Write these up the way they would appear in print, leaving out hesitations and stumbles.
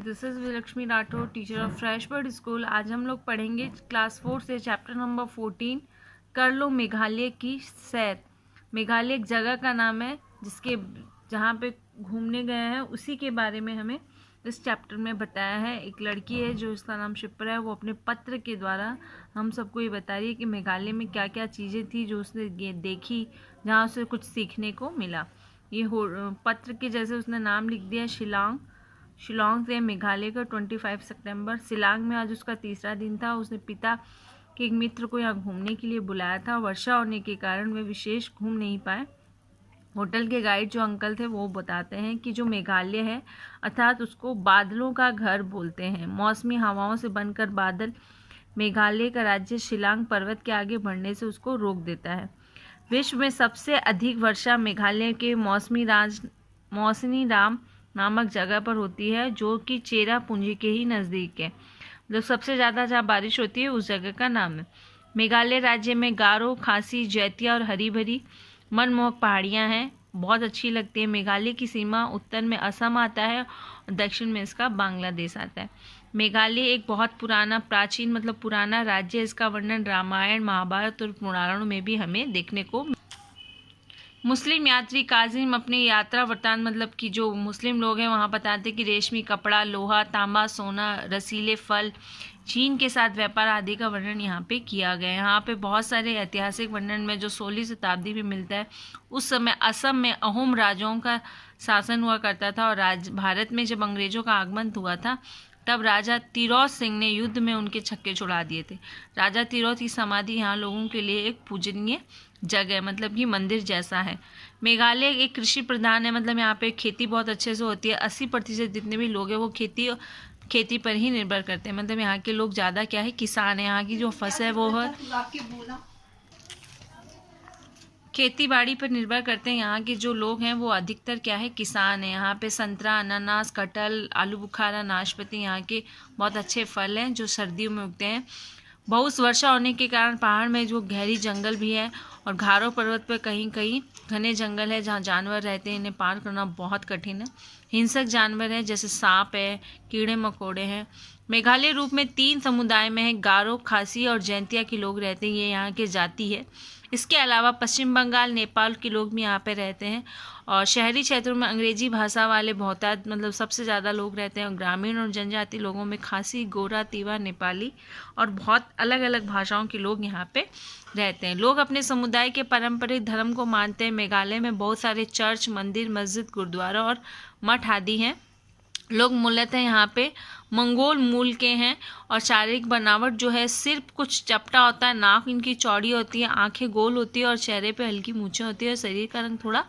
This is Vilakshmi Rathore, teacher of Fresh Bird School. आज हम लोग पढ़ेंगे क्लास 4 से चैप्टर नंबर 14, कर लो मेघालय की सैर। मेघालय एक जगह का नाम है जिसके जहाँ पे घूमने गए हैं, उसी के बारे में हमें इस चैप्टर में बताया है। एक लड़की है जो इसका नाम शिप्रा है, वो अपने पत्र के द्वारा हम सबको ये बता रही है कि मेघालय में क्या क्या चीज़ें थी जो उसने देखी, जहाँ उसे कुछ सीखने को मिला। ये पत्र के जैसे उसने नाम लिख दिया शिलोंग से मेघालय का 25 सितंबर। शिलांग में आज उसका तीसरा दिन था। उसने पिता के एक मित्र को यहाँ घूमने के लिए बुलाया था। वर्षा होने के कारण वे विशेष घूम नहीं पाए। होटल के गाइड जो अंकल थे वो बताते हैं कि जो मेघालय है अर्थात उसको बादलों का घर बोलते हैं। मौसमी हवाओं से बनकर बादल मेघालय का राज्य शिलांग पर्वत के आगे बढ़ने से उसको रोक देता है। विश्व में सबसे अधिक वर्षा मेघालय के मौसिनी राम नामक जगह पर होती है, जो कि चेरापूंजी के ही नज़दीक है। जो सबसे ज़्यादा जहाँ बारिश होती है उस जगह का नाम है। मेघालय राज्य में गारो, खासी, जैतिया और हरी भरी मनमोहक पहाड़ियाँ हैं, बहुत अच्छी लगती है। मेघालय की सीमा उत्तर में असम आता है और दक्षिण में इसका बांग्लादेश आता है। मेघालय एक बहुत पुराना राज्य है। इसका वर्णन रामायण, महाभारत और पुराणों में भी हमें देखने को। मुस्लिम यात्री काजिम अपनी यात्रा वृत्तांत कि जो मुस्लिम लोग हैं वहाँ बताते हैं कि रेशमी कपड़ा, लोहा, तांबा, सोना, रसीले फल, चीन के साथ व्यापार आदि का वर्णन यहाँ पे किया गया है। यहाँ पे बहुत सारे ऐतिहासिक वर्णन में जो 16वीं शताब्दी में मिलता है। उस समय असम में अहोम राजाओं का शासन हुआ करता था और भारत में जब अंग्रेजों का आगमन हुआ था तब राजा तिरोत सिंह ने युद्ध में उनके छक्के छुड़ा दिए थे। राजा तिरोत की समाधि यहाँ लोगों के लिए एक पूजनीय जगह कि मंदिर जैसा है। मेघालय एक कृषि प्रधान है, यहाँ पे खेती बहुत अच्छे से होती है। 80% जितने भी लोग हैं वो खेती पर ही निर्भर करते हैं। यहाँ के लोग ज़्यादा क्या है, किसान है। यहाँ की जो फसल है वो है खेती बाड़ी पर निर्भर करते हैं। यहाँ के जो लोग हैं वो अधिकतर क्या है, किसान है। यहाँ पे संतरा, अनानास, कटहल, आलू बुखारा, नाशपाती यहाँ के बहुत अच्छे फल हैं जो सर्दियों में उगते हैं। बहुत वर्षा होने के कारण पहाड़ में जो गहरी जंगल भी है और घारो पर्वत पर कहीं कहीं घने जंगल है जहाँ जानवर रहते हैं। इन्हें पार करना बहुत कठिन है। हिंसक जानवर है जैसे सांप है, कीड़े मकोड़े हैं। मेघालय रूप में 3 समुदाय में है, गारो, खासी और जैंतिया के लोग रहते हैं। ये यहाँ के जाति है। इसके अलावा पश्चिम बंगाल, नेपाल के लोग भी यहाँ पे रहते हैं और शहरी क्षेत्रों में अंग्रेजी भाषा वाले बहुतायत सबसे ज़्यादा लोग रहते हैं। और ग्रामीण और जनजाति लोगों में खासी, गोरा, तीवा, नेपाली और बहुत अलग अलग भाषाओं के लोग यहाँ पे रहते हैं। लोग अपने समुदाय के पारंपरिक धर्म को मानते हैं। मेघालय में बहुत सारे चर्च, मंदिर, मस्जिद, गुरुद्वारा और मठ आदि हैं। लोग मूलतः यहाँ पे मंगोल मूल के हैं और शारीरिक बनावट जो है सिर्फ कुछ चपटा होता है। नाक इनकी चौड़ी होती है, आंखें गोल होती है और चेहरे पे हल्की मूंछें होती है और शरीर का रंग थोड़ा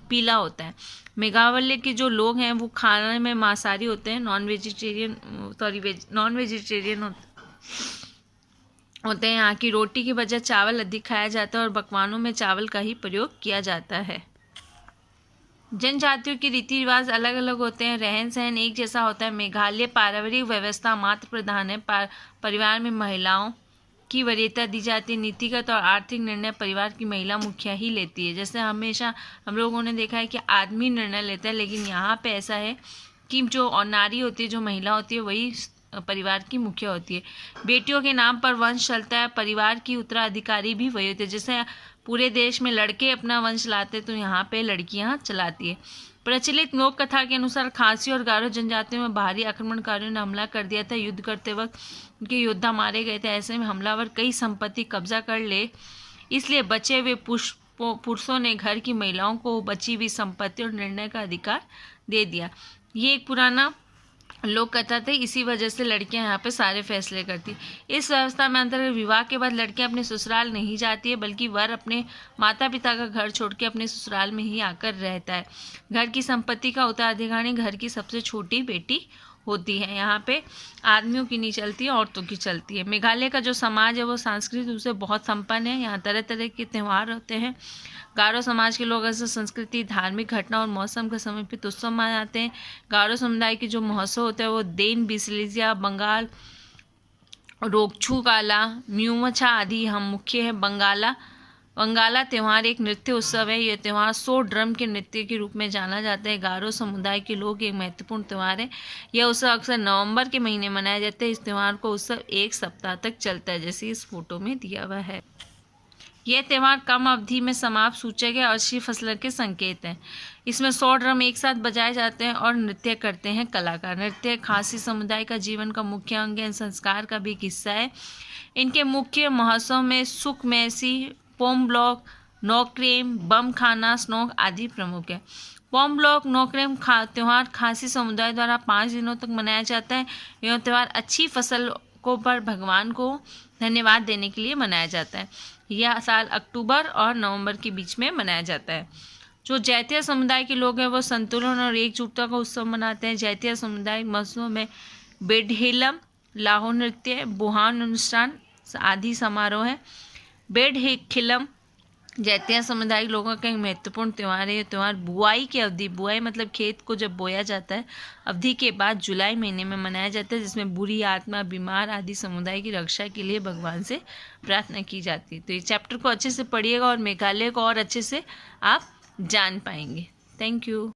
पीला होता है। मेघालय के जो लोग हैं वो खाने में मांसाहारी होते हैं, नॉन वेजिटेरियन होते हैं। यहाँ की रोटी की बजाय चावल अधिक खाया जाता है और पकवानों में चावल का ही प्रयोग किया जाता है। जनजातियों के रीति रिवाज अलग अलग होते हैं, रहन सहन एक जैसा होता है। मेघालय पारिवारिक व्यवस्था मात्र प्रधान है। परिवार में महिलाओं की वरीयता दी जाती है। नीतिगत और आर्थिक निर्णय परिवार की महिला मुखिया ही लेती है। जैसे हमेशा हम लोगों ने देखा है कि आदमी निर्णय लेता है, लेकिन यहाँ पे ऐसा है कि जो नारी होती है, जो महिला होती है, वही परिवार की मुखिया होती है। बेटियों के नाम पर वंश चलता है। परिवार की उत्तराधिकारी भी वही होती है। जैसे पूरे देश में लड़के अपना वंश लाते तो यहाँ पे लड़कियाँ चलाती है। प्रचलित लोक कथा के अनुसार खासी और गारो जनजातियों में बाहरी आक्रमणकारियों ने हमला कर दिया था। युद्ध करते वक्त उनके योद्धा मारे गए थे। ऐसे में हमलावर कई संपत्ति कब्जा कर ले, इसलिए बचे हुए पुरुषों ने घर की महिलाओं को बची हुई संपत्ति और निर्णय का अधिकार दे दिया। ये एक पुराना लोग कथा थे। इसी वजह से लड़कियां यहाँ पे सारे फैसले करती। इस व्यवस्था में अंतर्गत विवाह के बाद लड़कियां अपने ससुराल नहीं जाती है, बल्कि वर अपने माता पिता का घर छोड़ के अपने ससुराल में ही आकर रहता है। घर की संपत्ति का उत्तराधिकारी घर की सबसे छोटी बेटी होती है। यहाँ पे आदमियों की नहीं चलती है, औरतों की चलती है। मेघालय का जो समाज है वो सांस्कृतिक रूप से बहुत संपन्न है। यहाँ तरह तरह के त्यौहार होते हैं। गारो समाज के लोग ऐसे संस्कृति, धार्मिक घटना और मौसम के समर्पित उत्सव मनाते हैं। गारो समुदाय के जो महोत्सव होता है वो देन बिसलिजिया, बंगाल, रोगछू काला, म्यूमछा आदि हम मुख्य है। बंगाला वंगाला त्यौहार एक नृत्य उत्सव है। यह त्यौहार 100 ड्रम के नृत्य के रूप में जाना जाता है। गारो समुदाय के लोग एक महत्वपूर्ण त्यौहार है। यह उत्सव अक्सर नवंबर के महीने मनाया जाता है। इस त्यौहार को उत्सव 1 सप्ताह तक चलता है, जैसे इस फोटो में दिया हुआ है। यह त्यौहार कम अवधि में समाप्त सूचक है और अच्छी फसल के संकेत हैं। इसमें 100 ड्रम एक साथ बजाए जाते हैं और नृत्य करते हैं कलाकार। नृत्य खासी समुदाय का जीवन का मुख्य अंग है, संस्कार का भी एक हिस्सा है। इनके मुख्य महोत्सव में सुक मैसी, पोमब्लॉक, नोक्रेम, बम खाना, स्नोक आदि प्रमुख है। पोमब्लॉक नोक्रेम त्यौहार खासी समुदाय द्वारा 5 दिनों तक मनाया जाता है। यह त्यौहार अच्छी फसल को पर भगवान को धन्यवाद देने के लिए मनाया जाता है। यह साल अक्टूबर और नवंबर के बीच में मनाया जाता है। जो जैतिया समुदाय के लोग हैं वो संतुलन और एकजुटता का उत्सव मनाते हैं। जैतिया समुदाय महोत्सव में बेडहेलम, लाहो नृत्य, बुहान अनुष्ठान आदि समारोह है। बेडहेखिलम जैतिया समुदाय के लोगों का एक महत्वपूर्ण त्यौहार है। यह त्यौहार बुआई की अवधि, बुआई मतलब खेत को जब बोया जाता है, अवधि के बाद जुलाई महीने में मनाया जाता है, जिसमें बुरी आत्मा, बीमार आदि समुदाय की रक्षा के लिए भगवान से प्रार्थना की जाती है। तो ये चैप्टर को अच्छे से पढ़िएगा और मेघालय को और अच्छे से आप जान पाएंगे। Thank you.